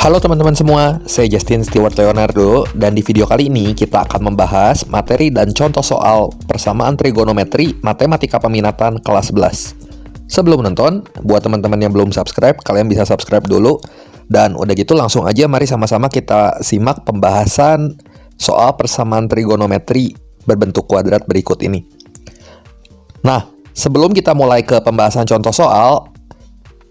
Halo teman-teman semua, saya Justin Stewart Leonardo dan di video kali ini kita akan membahas materi dan contoh soal persamaan trigonometri matematika peminatan kelas 11. Sebelum nonton, buat teman-teman yang belum subscribe, kalian bisa subscribe dulu. Dan udah gitu langsung aja mari sama-sama kita simak pembahasan soal persamaan trigonometri berbentuk kuadrat berikut ini. Nah, sebelum kita mulai ke pembahasan contoh soal,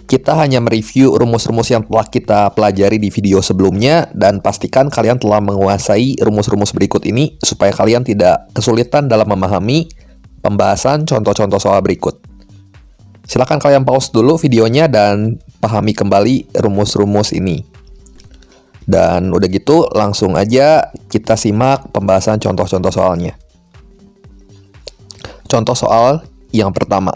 kita hanya mereview rumus-rumus yang telah kita pelajari di video sebelumnya dan pastikan kalian telah menguasai rumus-rumus berikut ini supaya kalian tidak kesulitan dalam memahami pembahasan contoh-contoh soal berikut. Silakan kalian pause dulu videonya dan pahami kembali rumus-rumus ini. Dan udah gitu langsung aja kita simak pembahasan contoh-contoh soalnya. Contoh soal yang pertama.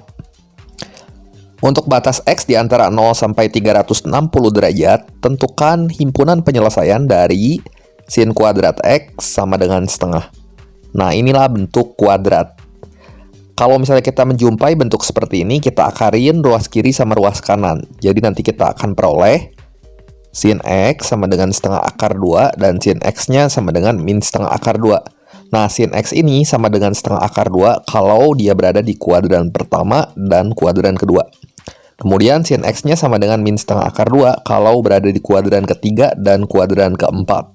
Untuk batas X di antara 0 sampai 360 derajat, tentukan himpunan penyelesaian dari sin kuadrat X sama dengan setengah. Nah, inilah bentuk kuadrat. Kalau misalnya kita menjumpai bentuk seperti ini, kita akarin ruas kiri sama ruas kanan. Jadi nanti kita akan peroleh sin X sama dengan setengah akar 2, dan sin X-nya sama dengan min setengah akar 2. Nah, sin X ini sama dengan setengah akar 2 kalau dia berada di kuadran pertama dan kuadran kedua. Kemudian sin X-nya sama dengan min setengah akar 2 kalau berada di kuadran ketiga dan kuadran keempat.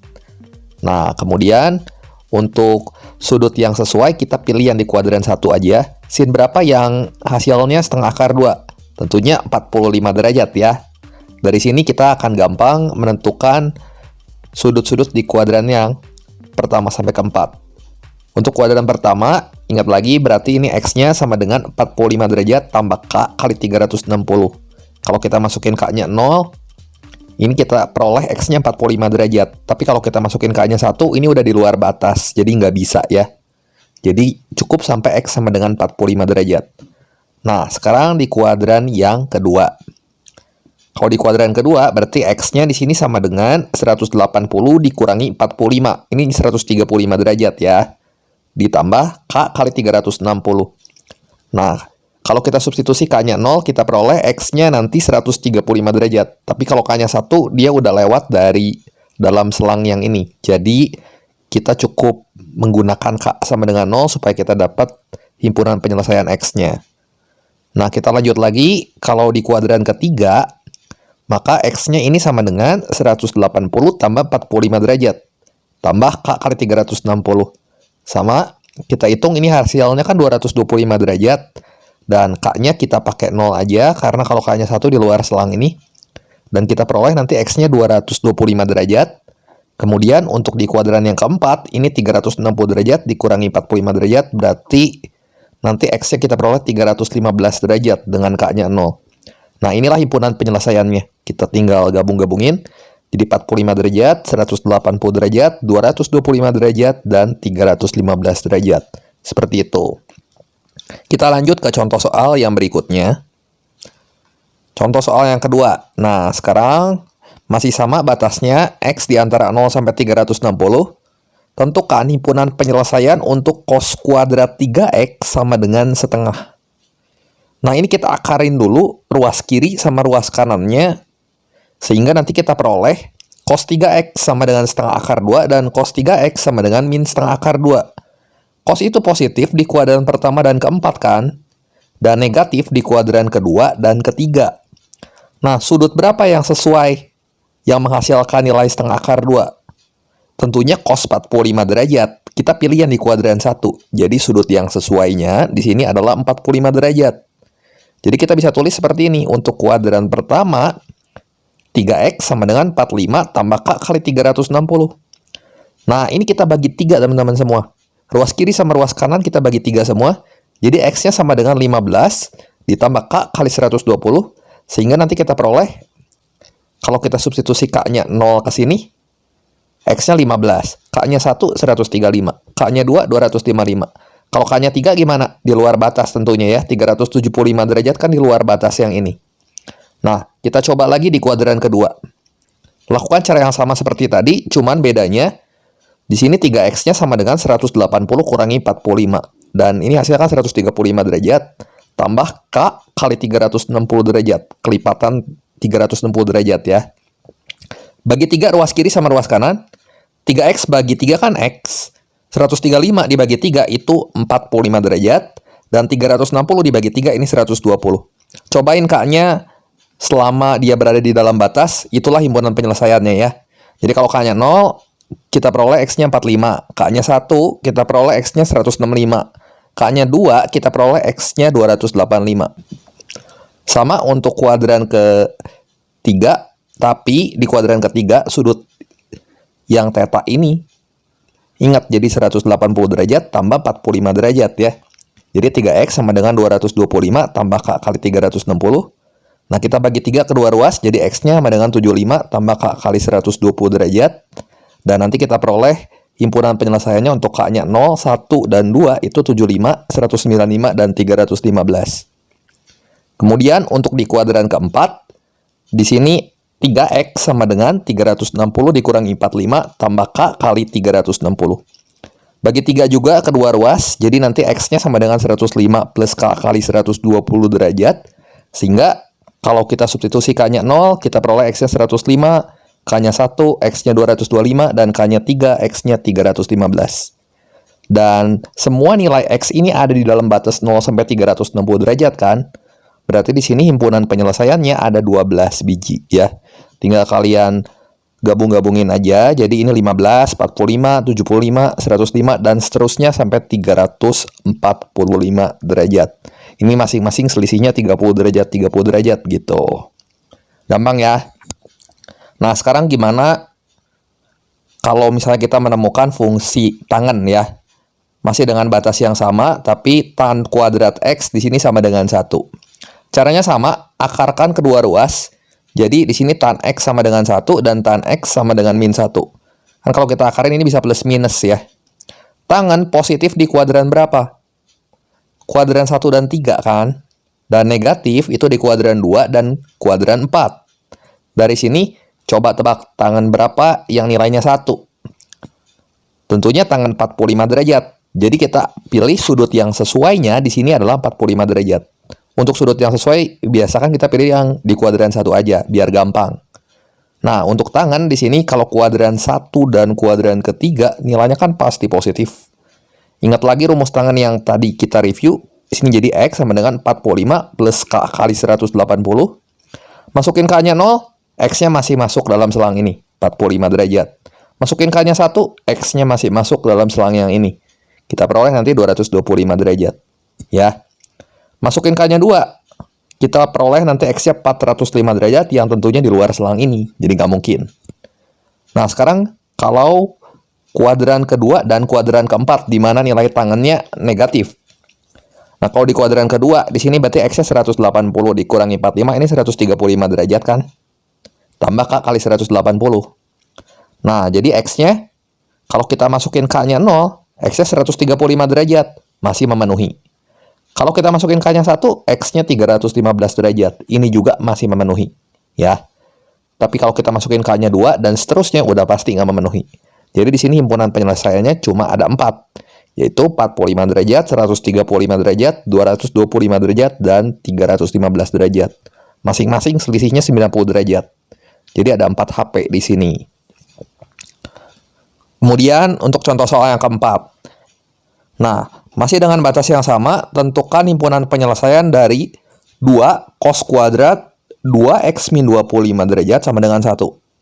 Nah, kemudian untuk sudut yang sesuai kita pilih yang di kuadran 1 aja. Sin berapa yang hasilnya setengah akar 2? Tentunya 45 derajat ya. Dari sini kita akan gampang menentukan sudut-sudut di kuadran yang pertama sampai keempat. Untuk kuadran pertama, ingat lagi berarti ini X-nya sama dengan 45 derajat tambah K kali 360. Kalau kita masukin K-nya 0, ini kita peroleh X-nya 45 derajat. Tapi kalau kita masukin K-nya 1, ini udah di luar batas, jadi nggak bisa ya. Jadi cukup sampai X sama dengan 45 derajat. Nah, sekarang di kuadran yang kedua. Kalau di kuadran kedua, berarti X-nya di sini sama dengan 180 dikurangi 45. Ini 135 derajat ya. Ditambah K kali 360. Nah, kalau kita substitusi K-nya 0, kita peroleh X-nya nanti 135 derajat. Tapi kalau K-nya 1, dia udah lewat dari dalam selang yang ini. Jadi, kita cukup menggunakan K sama dengan 0 supaya kita dapat himpunan penyelesaian X-nya. Nah, kita lanjut lagi. Kalau di kuadran ketiga, maka X-nya ini sama dengan 180 tambah 45 derajat. Tambah K kali 360. Sama, kita hitung ini hasilnya kan 225 derajat. Dan K-nya kita pakai 0 aja, karena kalau K-nya 1 di luar selang ini. Dan kita peroleh nanti X-nya 225 derajat. Kemudian untuk di kuadran yang keempat, ini 360 derajat dikurangi 45 derajat, berarti nanti X-nya kita peroleh 315 derajat dengan K-nya 0. Nah, inilah himpunan penyelesaiannya. Kita tinggal gabung-gabungin. Jadi 45 derajat, 180 derajat, 225 derajat, dan 315 derajat. Seperti itu. Kita lanjut ke contoh soal yang berikutnya. Contoh soal yang kedua. Nah, sekarang masih sama batasnya X di antara 0 sampai 360. Tentukan himpunan penyelesaian untuk cos kuadrat 3X sama dengan setengah. Nah, ini kita akarin dulu ruas kiri sama ruas kanannya. Sehingga nanti kita peroleh cos 3X sama dengan setengah akar 2 dan cos 3X sama dengan min setengah akar 2. Cos itu positif di kuadran pertama dan keempat kan? Dan negatif di kuadran kedua dan ketiga. Nah, sudut berapa yang sesuai yang menghasilkan nilai setengah akar 2? Tentunya cos 45 derajat. Kita pilih yang di kuadran 1. Jadi sudut yang sesuainya di sini adalah 45 derajat. Jadi kita bisa tulis seperti ini. Untuk kuadran pertama, 3X sama dengan 45 tambah K kali 360. Nah, ini kita bagi 3 teman-teman semua. Ruas kiri sama ruas kanan kita bagi 3 semua. Jadi X-nya sama dengan 15 ditambah K kali 120. Sehingga nanti kita peroleh, kalau kita substitusi K-nya 0 ke sini, X-nya 15. K-nya 1, 135. K-nya 2, 255. Kalau K-nya 3 gimana? Di luar batas tentunya ya. 375 derajat kan di luar batas yang ini. Nah, kita coba lagi di kuadran kedua. Lakukan cara yang sama seperti tadi, cuman bedanya di sini 3X-nya sama dengan 180 kurangi 45. Dan ini hasilnya kan 135 derajat. Tambah K kali 360 derajat. Kelipatan 360 derajat ya. Bagi 3 ruas kiri sama ruas kanan. 3X bagi 3 kan X. 135 dibagi 3 itu 45 derajat. Dan 360 dibagi 3 ini 120. Cobain K-nya selama dia berada di dalam batas, itulah himpunan penyelesaiannya ya. Jadi kalau K-nya 0, kita peroleh X-nya 45. K-nya 1, kita peroleh X-nya 165. K-nya 2, kita peroleh X-nya 285. Sama untuk kuadran ketiga, tapi di kuadran ketiga sudut yang theta ini, ingat jadi 180 derajat tambah 45 derajat ya. Jadi 3X sama dengan 225 tambah K kali 360. Nah, kita bagi 3 kedua ruas, jadi X-nya sama dengan 75 tambah K kali 120 derajat. Dan nanti kita peroleh himpunan penyelesaiannya untuk K-nya 0, 1, dan 2 itu 75, 195, dan 315. Kemudian untuk di kuadran keempat, di sini 3X sama dengan 360 dikurangi 45 tambah K kali 360. Bagi 3 juga kedua ruas, jadi nanti X-nya sama dengan 105 plus K kali 120 derajat. Sehingga kalau kita substitusi K-nya 0, kita peroleh X-nya 105, K-nya 1, X-nya 225, dan K-nya 3, X-nya 315. Dan semua nilai X ini ada di dalam batas 0 sampai 360 derajat kan? Berarti di sini himpunan penyelesaiannya ada 12 biji ya. Tinggal kalian gabung-gabungin aja. Jadi ini 15, 45, 75, 105, dan seterusnya sampai 345 derajat. Ini masing-masing selisihnya 30 derajat gitu. Gampang ya. Nah, sekarang gimana kalau misalnya kita menemukan fungsi tangen ya? Masih dengan batas yang sama, tapi tan kuadrat X di sini sama dengan 1. Caranya sama, akarkan kedua ruas. Jadi di sini tan X sama dengan 1 dan tan X sama dengan min 1. Kan kalau kita akarin ini bisa plus minus ya. Tangen positif di kuadran berapa? Kuadran 1 dan 3 kan? Dan negatif itu di kuadran 2 dan kuadran 4. Dari sini, coba tebak tangen berapa yang nilainya 1. Tentunya tangen 45 derajat. Jadi kita pilih sudut yang sesuainya di sini adalah 45 derajat. Untuk sudut yang sesuai, biasakan kita pilih yang di kuadran 1 aja, biar gampang. Nah, untuk tangan di sini, kalau kuadran 1 dan kuadran ketiga, nilainya kan pasti positif. Ingat lagi rumus tangan yang tadi kita review, di sini jadi X sama dengan 45 plus K kali 180. Masukin K-nya 0, X-nya masih masuk dalam selang ini, 45 derajat. Masukin K-nya 1, X-nya masih masuk dalam selang yang ini. Kita peroleh nanti 225 derajat. Ya. Masukin K-nya 2, kita peroleh nanti X-nya 405 derajat yang tentunya di luar selang ini. Jadi nggak mungkin. Nah, sekarang kalau kuadran kedua dan kuadran keempat, di mana nilai tangannya negatif. Nah, kalau di kuadran kedua, di sini berarti X-nya 180 dikurangi 45, ini 135 derajat kan? Tambah K kali 180. Nah, jadi X-nya, kalau kita masukin K-nya 0, X-nya 135 derajat. Masih memenuhi. Kalau kita masukin K-nya 1, X-nya 315 derajat. Ini juga masih memenuhi. Ya. Tapi kalau kita masukin K-nya 2, dan seterusnya udah pasti nggak memenuhi. Jadi di sini himpunan penyelesaiannya cuma ada 4. Yaitu 45 derajat, 135 derajat, 225 derajat, dan 315 derajat. Masing-masing selisihnya 90 derajat. Jadi ada 4 HP di sini. Kemudian untuk contoh soal yang keempat. Nah, masih dengan batas yang sama, tentukan himpunan penyelesaian dari 2 cos kuadrat 2x min 25 derajat sama dengan 1.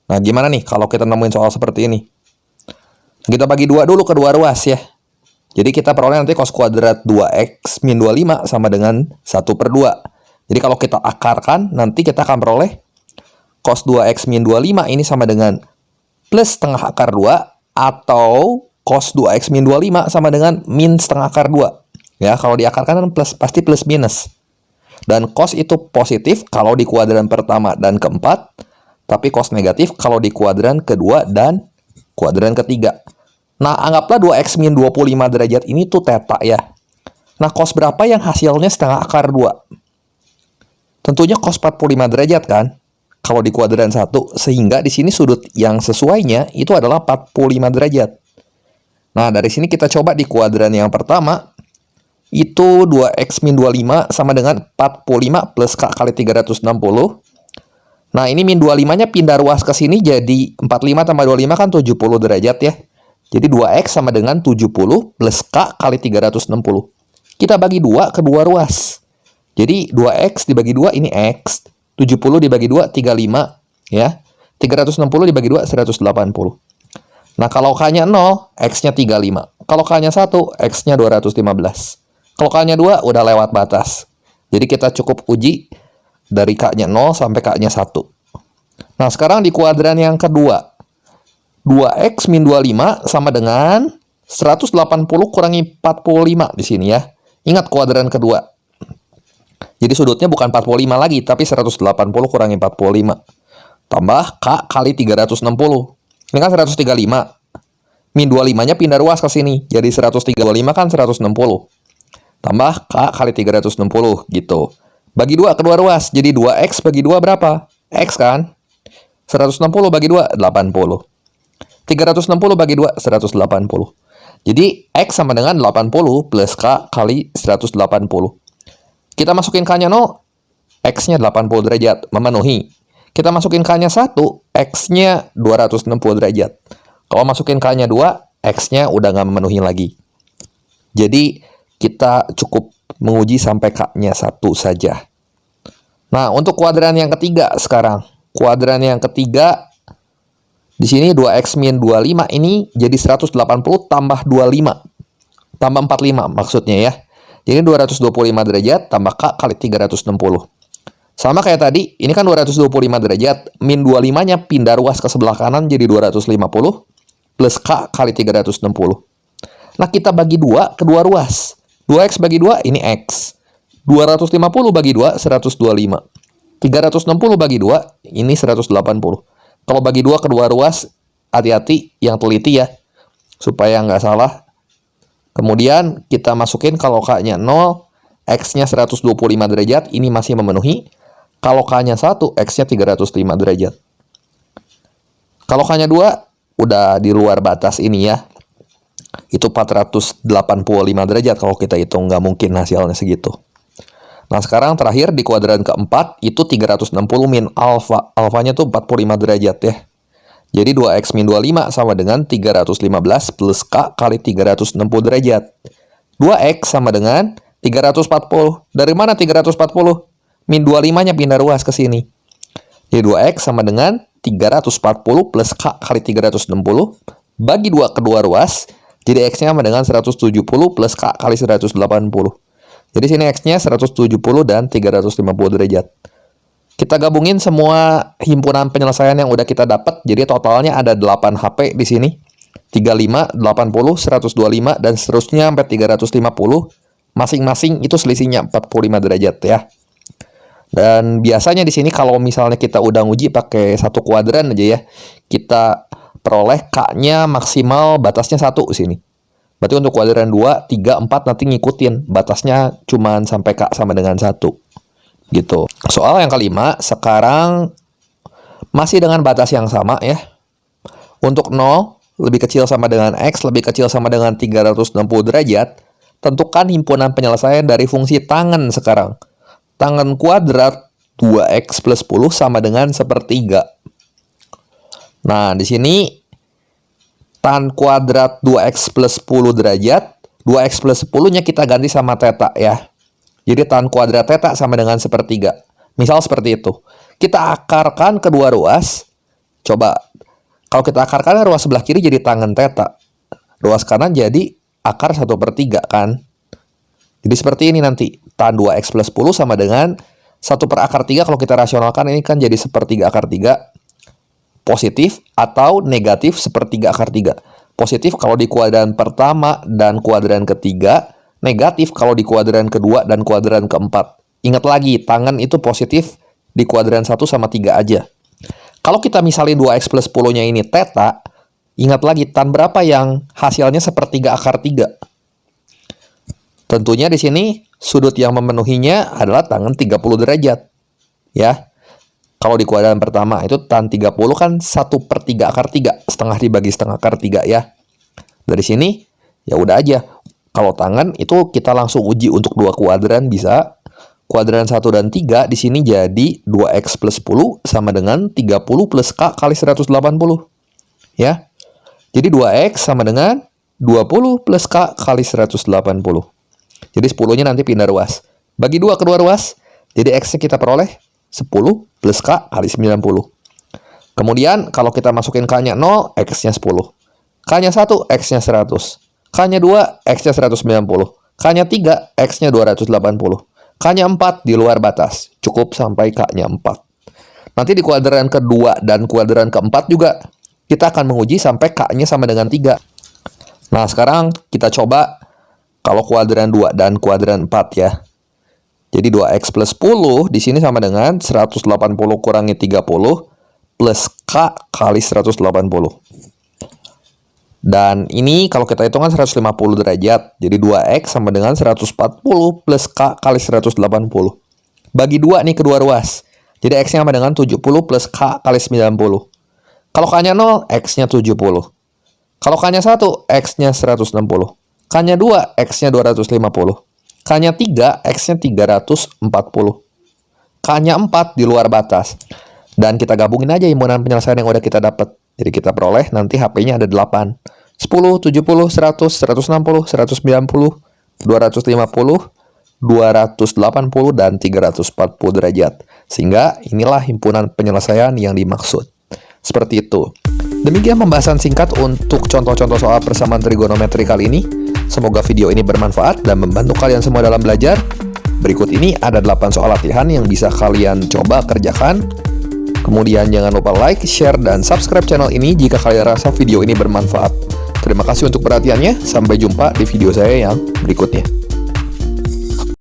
Nah, gimana nih kalau kita nemuin soal seperti ini? Kita bagi 2 dulu kedua ruas ya. Jadi kita peroleh nanti cos kuadrat 2x min 25 sama dengan 1/2. Jadi kalau kita akarkan, nanti kita akan peroleh cos 2x min 25 ini sama dengan plus setengah akar 2 atau cos 2x min 25 sama dengan min setengah akar 2. Ya, kalau diakarkan kan plus, pasti plus minus. Dan cos itu positif kalau di kuadran pertama dan keempat, tapi cos negatif kalau di kuadran kedua dan kuadran ketiga. Nah, anggaplah 2x min 25 derajat ini tuh theta ya. Nah, cos berapa yang hasilnya setengah akar 2? Tentunya cos 45 derajat kan? Kalau di kuadran 1, sehingga di sini sudut yang sesuainya itu adalah 45 derajat. Nah, dari sini kita coba di kuadran yang pertama, itu 2x min 25 sama dengan 45 plus K kali 360. Nah, ini min 25-nya pindah ruas ke sini jadi 45 tambah 25 kan 70 derajat ya. Jadi 2X sama dengan 70 plus K kali 360. Kita bagi 2 ke dua ruas. Jadi 2X dibagi 2 ini X. 70 dibagi 2, 35. Ya. 360 dibagi 2, 180. Nah, kalau K-nya 0, X-nya 35. Kalau K-nya 1, X-nya 215. Kalau K-nya 2, udah lewat batas. Jadi kita cukup uji dari K-nya 0 sampai K-nya 1. Nah, sekarang di kuadran yang kedua. 2X min 25 sama dengan 180 kurangi 45 di sini ya. Ingat kuadran kedua. Jadi sudutnya bukan 45 lagi, tapi 180 kurangi 45. Tambah K kali 360. Ini kan 135. Min 25-nya pindah ruas ke sini. Jadi 135 kan 160. Tambah K kali 360 gitu. Bagi 2 kedua ruas. Jadi 2X bagi 2 berapa? X kan? 160 bagi 2, 80. 360 bagi 2, 180. Jadi, X sama dengan 80 plus K kali 180. Kita masukin K-nya 0, X-nya 80 derajat, memenuhi. Kita masukin K-nya 1, X-nya 260 derajat. Kalau masukin K-nya 2, X-nya udah nggak memenuhi lagi. Jadi, kita cukup menguji sampai K-nya 1 saja. Nah, untuk kuadran yang ketiga sekarang. Kuadran yang ketiga, di sini 2X min 25 ini jadi 180 tambah 25. Tambah 45 maksudnya ya. Jadi 225 derajat tambah K kali 360. Sama kayak tadi, ini kan 225 derajat. Min 25-nya pindah ruas ke sebelah kanan jadi 250. Plus K kali 360. Nah, kita bagi 2 ke dua ruas. 2X bagi 2, ini X. 250 bagi 2, 125. 360 bagi 2, ini 180. Kalau bagi 2 kedua ruas, hati-hati yang teliti ya, supaya nggak salah. Kemudian kita masukin kalau K-nya 0, X-nya 125 derajat, ini masih memenuhi. Kalau K-nya 1, X-nya 305 derajat. Kalau K-nya 2, udah di luar batas ini ya. Itu 485 derajat kalau kita hitung, nggak mungkin hasilnya segitu. Nah, sekarang terakhir di kuadran keempat, itu 360 min alfa. Alfanya tuh 45 derajat ya. Jadi 2X min 25 sama dengan 315 plus K kali 360 derajat. 2X sama dengan 340. Dari mana 340? Min 25-nya pindah ruas ke sini. Jadi 2X sama dengan 340 plus K kali 360. Bagi 2 kedua ruas. Jadi X-nya sama dengan 170 plus K kali 180. Jadi sini X-nya 170 dan 350 derajat. Kita gabungin semua himpunan penyelesaian yang udah kita dapat. Jadi totalnya ada 8 HP di sini. 35, 80, 125, dan seterusnya sampai 350. Masing-masing itu selisihnya 45 derajat ya. Dan biasanya di sini kalau misalnya kita udah nguji pakai satu kuadran aja ya, kita peroleh K-nya maksimal batasnya 1 di sini. Berarti untuk kuadran 2, 3, 4 nanti ngikutin. Batasnya cuman sampai K sama dengan 1. Gitu. Soal yang kelima, sekarang masih dengan batas yang sama ya. Untuk 0, lebih kecil sama dengan X, lebih kecil sama dengan 360 derajat. Tentukan himpunan penyelesaian dari fungsi tangen sekarang. Tangen kuadrat 2X plus 10 sama dengan 1/3. Nah, di sini tan kuadrat 2X plus 10 derajat, 2X plus 10-nya kita ganti sama theta ya. Jadi tan kuadrat theta sama dengan 1/3. Misal seperti itu. Kita akarkan kedua ruas. Coba, kalau kita akarkan ruas sebelah kiri jadi tangen theta. Ruas kanan jadi akar 1/3 kan. Jadi seperti ini nanti. Tan 2X plus 10 sama dengan 1/3 kalau kita rasionalkan ini kan jadi 1/3 akar 3. Positif atau negatif 1/3 akar 3. Positif kalau di kuadran pertama dan kuadran ketiga, negatif kalau di kuadran kedua dan kuadran keempat. Ingat lagi, tangen itu positif di kuadran 1 sama 3 aja. Kalau kita misalin 2X plus 10-nya ini theta, ingat lagi tan berapa yang hasilnya 1/3 akar 3. Tentunya di sini sudut yang memenuhinya adalah tangen 30 derajat. Ya. Kalau di kuadran pertama itu tan 30 kan 1/3 akar 3. Setengah dibagi setengah akar 3 ya. Dari sini, ya udah aja. Kalau tangen itu kita langsung uji untuk 2 kuadran bisa. kuadran 1 dan 3 di sini jadi 2X plus 10 sama dengan 30 plus K kali 180. Ya. Jadi 2X sama dengan 20 plus K kali 180. Jadi 10-nya nanti pindah ruas. Bagi 2 kedua ruas, jadi X-nya kita peroleh 10 plus K kali 90. Kemudian kalau kita masukin K-nya 0, X-nya 10. K-nya 1, X-nya 100. K-nya 2, X-nya 190. K-nya 3, X-nya 280. K-nya 4 di luar batas. Cukup sampai K-nya 4. Nanti di kuadran kedua dan kuadran keempat juga, kita akan menguji sampai K-nya sama dengan 3. Nah, sekarang kita coba kalau kuadran 2 dan kuadran 4 ya. Jadi 2X plus 10 di sini sama dengan 180 kurangi 30 plus K kali 180. Dan ini kalau kita hitung kan 150 derajat. Jadi 2X sama dengan 140 plus K kali 180. Bagi 2 nih kedua ruas. Jadi X-nya sama dengan 70 plus K kali 90. Kalau K-nya 0, X-nya 70. Kalau K-nya 1, X-nya 160. K-nya 2, X-nya 250. K-nya 3, X-nya 340. K-nya 4 di luar batas. Dan kita gabungin aja himpunan penyelesaian yang udah kita dapat. Jadi kita peroleh nanti HP-nya ada 8. 10, 70, 100, 160, 190, 250, 280, dan 340 derajat. Sehingga inilah himpunan penyelesaian yang dimaksud. Seperti itu. Demikian pembahasan singkat untuk contoh-contoh soal persamaan trigonometri kali ini. Semoga video ini bermanfaat dan membantu kalian semua dalam belajar. Berikut ini ada 8 soal latihan yang bisa kalian coba kerjakan. Kemudian jangan lupa like, share, dan subscribe channel ini jika kalian rasa video ini bermanfaat. Terima kasih untuk perhatiannya. Sampai jumpa di video saya yang berikutnya.